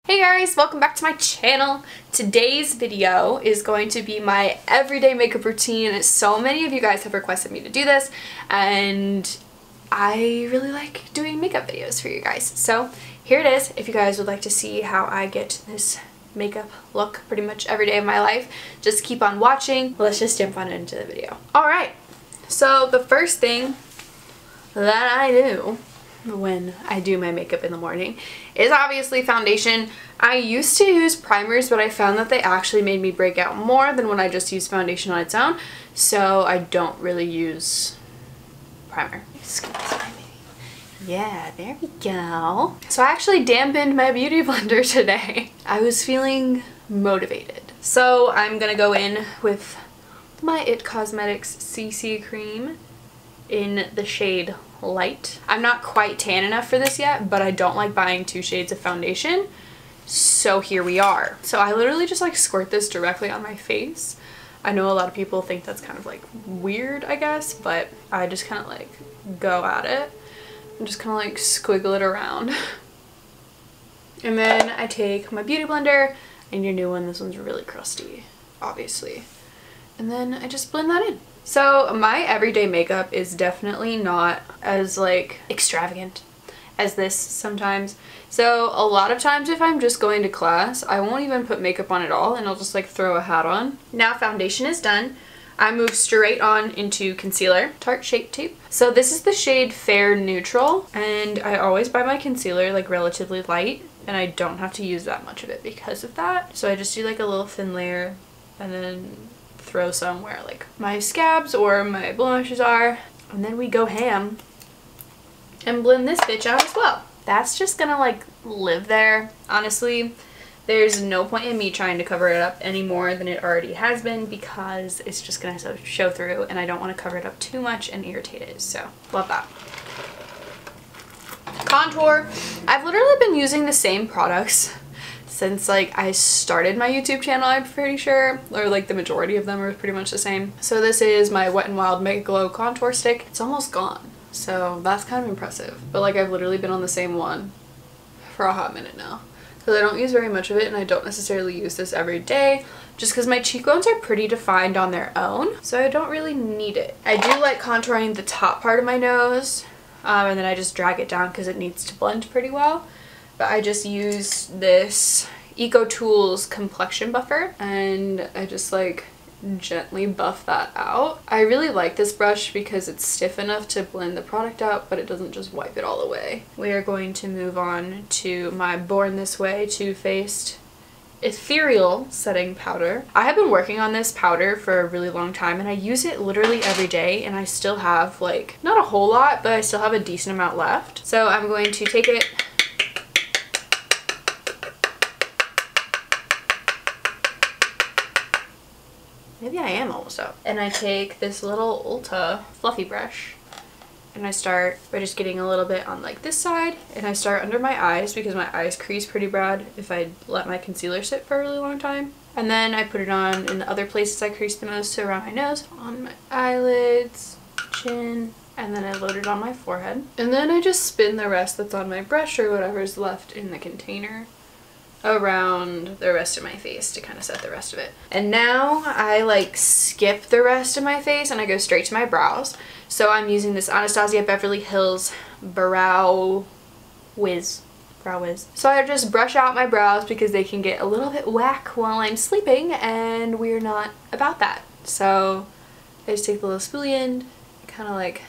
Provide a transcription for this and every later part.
Hey guys, welcome back to my channel. Today's video is going to be my everyday makeup routine. So many of you guys have requested me to do this and I really like doing makeup videos for you guys. So here it is. If you guys would like to see how I get this makeup look pretty much every day of my life, just keep on watching. Let's just jump on into the video. Alright, so the first thing that I do when I do my makeup in the morning is obviously foundation. I used to use primers, but I found that they actually made me break out more than when I just use foundation on its own, so I don't really use primer. Excuse me. Yeah, there we go. So I actually dampened my beauty blender today. I was feeling motivated. So I'm gonna go in with my IT Cosmetics CC cream in the shade Light. I'm not quite tan enough for this yet, but I don't like buying two shades of foundation, so here we are. So I literally just like squirt this directly on my face. I know a lot of people think that's kind of like weird, I guess, but I just kind of like go at it and just kind of like squiggle it around. And then I take my beauty blender, and your new one, this one's really crusty, obviously. And then I just blend that in. So my everyday makeup is definitely not as like extravagant as this sometimes. So a lot of times if I'm just going to class, I won't even put makeup on at all and I'll just like throw a hat on. Now foundation is done. I move straight on into concealer, Tarte Shape Tape. So this is the shade Fair Neutral, and I always buy my concealer like relatively light and I don't have to use that much of it because of that. So I just do like a little thin layer and then throw some where like my scabs or my blemishes are, and then we go ham and blend this bitch out as well. That's just gonna like live there. Honestly, there's no point in me trying to cover it up any more than it already has been because it's just gonna show through and I don't want to cover it up too much and irritate it. So love that. Contour. I've literally been using the same products since like I started my YouTube channel, I'm pretty sure, or like the majority of them are pretty much the same. So this is my Wet n Wild Mega Glow contour stick. It's almost gone, so that's kind of impressive, but like I've literally been on the same one for a hot minute now because I don't use very much of it and I don't necessarily use this every day just because my cheekbones are pretty defined on their own, so I don't really need it. I do like contouring the top part of my nose, and then I just drag it down because it needs to blend pretty well. But I just use this Eco Tools complexion buffer and I just like gently buff that out. I really like this brush because it's stiff enough to blend the product out, but it doesn't just wipe it all away. We are going to move on to my Born This Way Too Faced Ethereal Setting Powder. I have been working on this powder for a really long time and I use it literally every day and I still have like, not a whole lot, but I still have a decent amount left. So I'm going to take it . Maybe I am almost up. And I take this little Ulta fluffy brush and I start by just getting a little bit on like this side, and I start under my eyes because my eyes crease pretty bad if I let my concealer sit for a really long time. And then I put it on in the other places I crease the most, so around my nose, on my eyelids, chin, and then I load it on my forehead. And then I just spin the rest that's on my brush or whatever's left in the container around the rest of my face to kind of set the rest of it. And now I like skip the rest of my face and I go straight to my brows. So I'm using this Anastasia Beverly Hills Brow Wiz. So I just brush out my brows because they can get a little bit whack while I'm sleeping and we're not about that. So I just take the little spoolie end, kind of like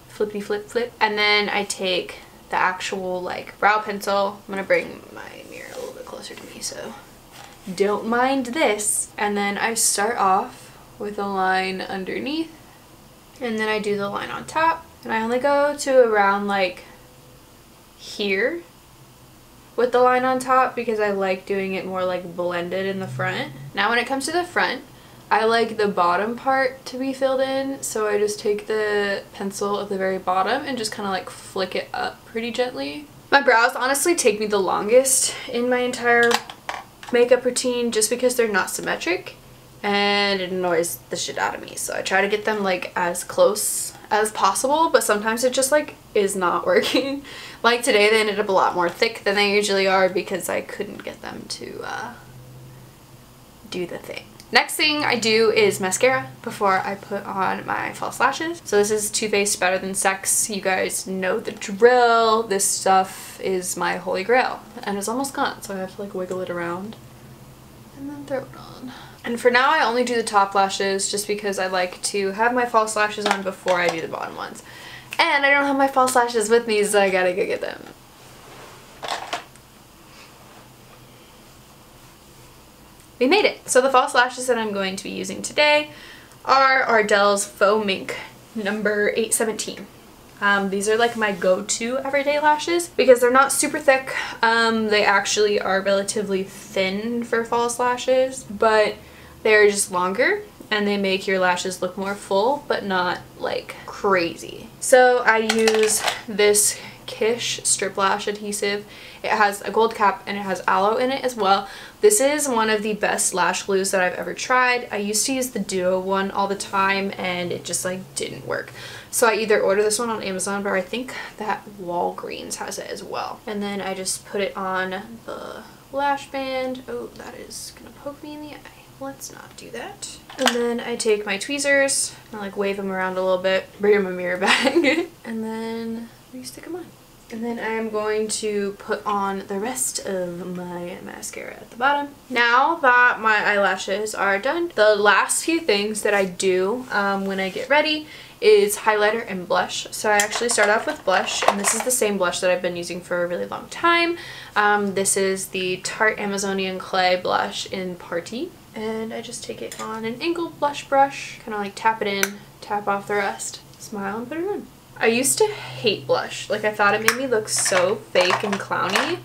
flippity flip flip, and then I take the actual like brow pencil. I'm gonna bring my mirror a little bit closer to me, so don't mind this. And then I start off with a line underneath and then I do the line on top, and I only go to around like here with the line on top because I like doing it more like blended in the front. Now when it comes to the front, I like the bottom part to be filled in, so I just take the pencil at the very bottom and just kind of like flick it up pretty gently. My brows honestly take me the longest in my entire makeup routine just because they're not symmetric and it annoys the shit out of me. So I try to get them like as close as possible, but sometimes it just like is not working. Like today they ended up a lot more thick than they usually are because I couldn't get them to do the thing. Next thing I do is mascara before I put on my false lashes. So this is Too Faced Better Than Sex. You guys know the drill. This stuff is my holy grail. And it's almost gone, so I have to like wiggle it around and then throw it on. And for now I only do the top lashes just because I like to have my false lashes on before I do the bottom ones. And I don't have my false lashes with me, so I gotta go get them. We made it! So the false lashes that I'm going to be using today are Ardell's Faux Mink number 817. These are like my go-to everyday lashes because they're not super thick. They actually are relatively thin for false lashes, but they're just longer and they make your lashes look more full but not like crazy. So I use this Kish strip lash adhesive. It has a gold cap and it has aloe in it as well. This is one of the best lash glues that I've ever tried. I used to use the Duo one all the time and it just like didn't work. So I either order this one on Amazon, or I think that Walgreens has it as well. And then I just put it on the lash band. Oh, that is gonna poke me in the eye. Let's not do that. And then I take my tweezers and like wave them around a little bit, bring them a mirror bag, and then stick them on. And then I am going to put on the rest of my mascara at the bottom. Now that my eyelashes are done, the last few things that I do when I get ready is highlighter and blush. So I actually start off with blush, and this is the same blush that I've been using for a really long time. This is the Tarte Amazonian Clay blush in Party. And I just take it on an angled blush brush, kind of like tap it in, tap off the rest, smile and put it on. I used to hate blush. Like I thought it made me look so fake and clowny,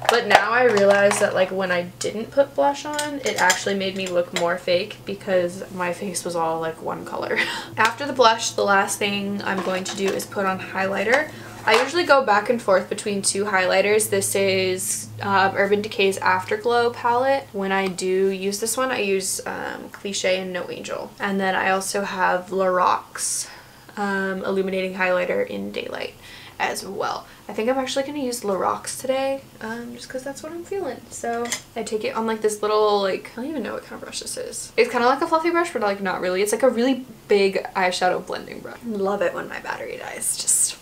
but now I realize that like when I didn't put blush on, it actually made me look more fake because my face was all like one color. After the blush, the last thing I'm going to do is put on highlighter. I usually go back and forth between two highlighters. This is Urban Decay's Afterglow palette. When I do use this one, I use Cliché and No Angel. And then I also have Lorax illuminating highlighter in Daylight as well. I think I'm actually going to use Lorax today just because that's what I'm feeling. So I take it on like this little, like, I don't even know what kind of brush this is. It's kind of like a fluffy brush, but like not really. It's like a really big eyeshadow blending brush. Love it when my battery dies. Just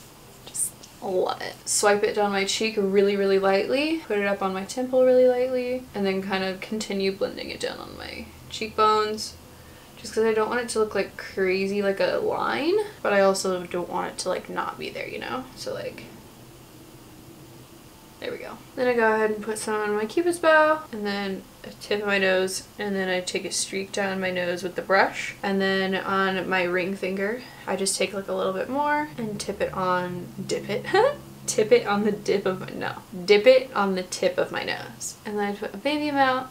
love it. Swipe it down my cheek really, really lightly. Put it up on my temple really lightly. And then kind of continue blending it down on my cheekbones. Just because I don't want it to look like crazy like a line, but I also don't want it to like not be there, you know? So like, there we go. Then I go ahead and put some on my Cupid's bow, and then a tip of my nose, and then I take a streak down my nose with the brush. And then on my ring finger, I just take like a little bit more and tip it on the tip of my nose. And then I put a baby amount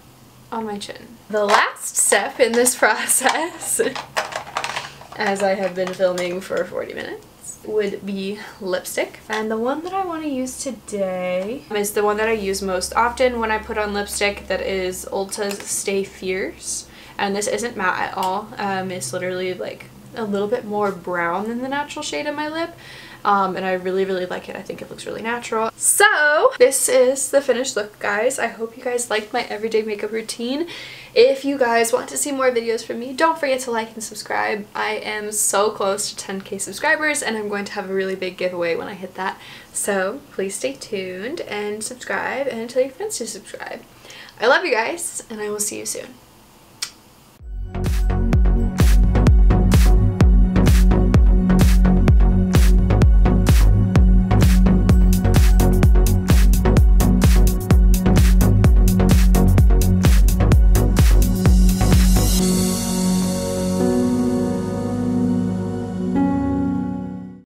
on my chin. The last step in this process, as I have been filming for 40 minutes, would be lipstick. And the one that I want to use today is the one that I use most often when I put on lipstick. That is Ulta's Stay Fierce. And this isn't matte at all. It's literally like a little bit more brown than the natural shade of my lip. And I really, really like it. I think it looks really natural. So this is the finished look, guys. I hope you guys liked my everyday makeup routine. If you guys want to see more videos from me, don't forget to like and subscribe. I am so close to 10K subscribers, and I'm going to have a really big giveaway when I hit that. So please stay tuned and subscribe, and tell your friends to subscribe. I love you guys, and I will see you soon.